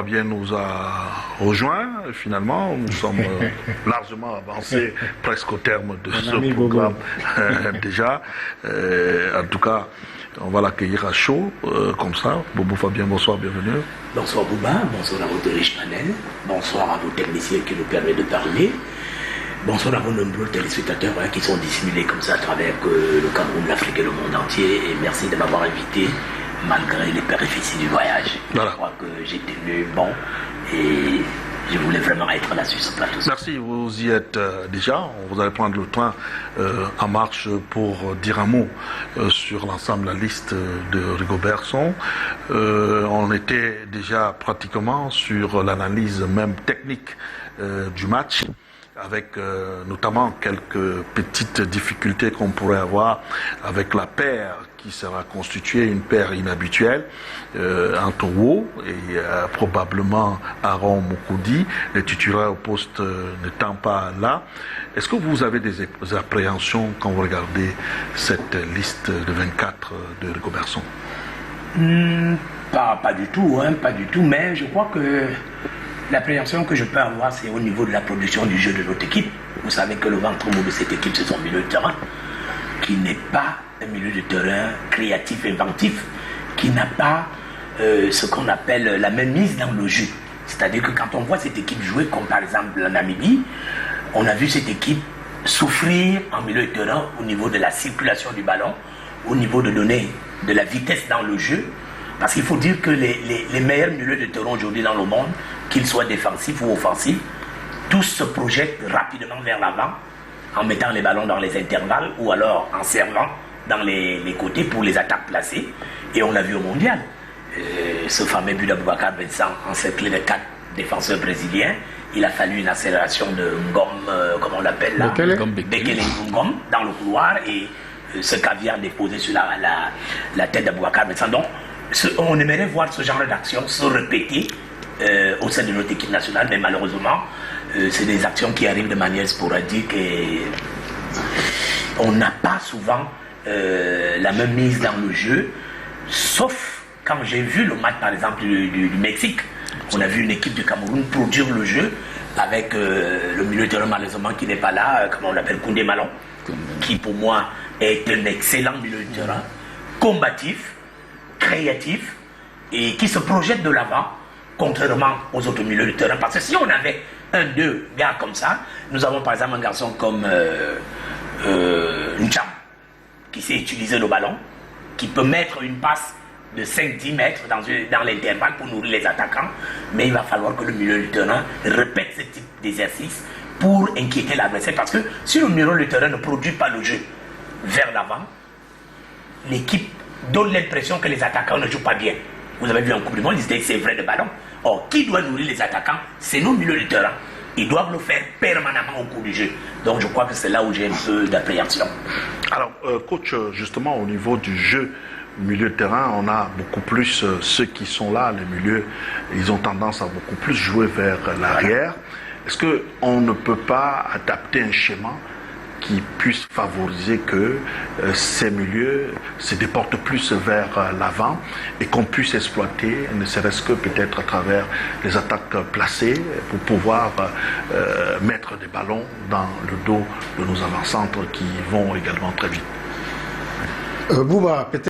Fabien nous a rejoints. Finalement, nous sommes largement avancés, presque au terme de ce programme déjà. En tout cas, on va l'accueillir à chaud, comme ça. Bobo Fabien, bonsoir, bienvenue. Bonsoir Bouba, bonsoir à votre riche panel, bonsoir à vos techniciens qui nous permettent de parler, bonsoir à vos nombreux téléspectateurs qui sont dissimulés comme ça à travers le Cameroun, l'Afrique et le monde entier. Et merci de m'avoir invité malgré les péripéties du voyage. Voilà. Je crois que j'ai tenu bon et je voulais vraiment être là sur ce plateau. Merci, vous y êtes déjà. Vous allez prendre le train en marche pour dire un mot sur l'ensemble de la liste de Rigobertson. On était déjà pratiquement sur l'analyse même technique du match, avec notamment quelques petites difficultés qu'on pourrait avoir avec la paire qui sera constituée, une paire inhabituelle entre Wo et probablement Aaron Moukoudi, les titulaires au poste n'étant pas là. Est-ce que vous avez des appréhensions quand vous regardez cette liste de 24 de Rigobertson? Pas du tout, pas du tout, mais je crois que l'appréhension que je peux avoir, c'est au niveau de la production du jeu de notre équipe. Vous savez que le ventre mou de cette équipe, c'est son milieu de terrain, qui n'est pas un milieu de terrain créatif, inventif, qui n'a pas ce qu'on appelle la même mise dans le jeu. C'est-à-dire que quand on voit cette équipe jouer, comme par exemple la Namibie, on a vu cette équipe souffrir en milieu de terrain au niveau de la circulation du ballon, au niveau de donner de la vitesse dans le jeu. Parce qu'il faut dire que les meilleurs milieux de terrain aujourd'hui dans le monde, qu'ils soient défensifs ou offensifs, tous se projettent rapidement vers l'avant en mettant les ballons dans les intervalles ou alors en servant dans les côtés pour les attaques placées. Et on l'a vu au mondial. Ce fameux but d'Aboubacar Vincent encerclé de 4 défenseurs brésiliens. Il a fallu une accélération de Ngom, comment on l'appelle là, Bekele Ngom dans le couloir et ce caviar déposé sur la tête d'Aboubacar Vincent. Donc, on aimerait voir ce genre d'action se répéter au sein de notre équipe nationale, mais malheureusement, c'est des actions qui arrivent de manière sporadique et on n'a pas souvent la même mise dans le jeu, sauf quand j'ai vu le match par exemple du Mexique. On a vu une équipe du Cameroun produire le jeu avec le milieu de terrain malheureusement qui n'est pas là, comment on l'appelle, Koundé Malon, qui pour moi est un excellent milieu de terrain, combatif, créatif et qui se projette de l'avant, contrairement aux autres milieux de terrain. Parce que si on avait deux gars comme ça, nous avons par exemple un garçon comme Ncham, qui sait utiliser le ballon, qui peut mettre une passe de 5-10 mètres dans l'intervalle pour nourrir les attaquants, mais il va falloir que le milieu de terrain répète ce type d'exercice pour inquiéter l'adversaire. Parce que si le milieu de terrain ne produit pas le jeu vers l'avant, l'équipe donne l'impression que les attaquants ne jouent pas bien. Vous avez vu en Coupe du Monde, ils disaient que c'est vrai le ballon. Or, qui doit nourrir les attaquants? C'est nos milieux de terrain. Ils doivent le faire permanemment au cours du jeu. Donc, je crois que c'est là où j'ai un peu d'appréhension. Alors, coach, justement, au niveau du jeu, milieu de terrain, on a beaucoup plus ceux qui sont là, les milieux, ils ont tendance à beaucoup plus jouer vers l'arrière. Est-ce qu'on ne peut pas adapter un schéma qui puisse favoriser que ces milieux se déportent plus vers l'avant et qu'on puisse exploiter, ne serait-ce que peut-être à travers les attaques placées, pour pouvoir mettre des ballons dans le dos de nos avant-centres qui vont également très vite? Bouba, peut-être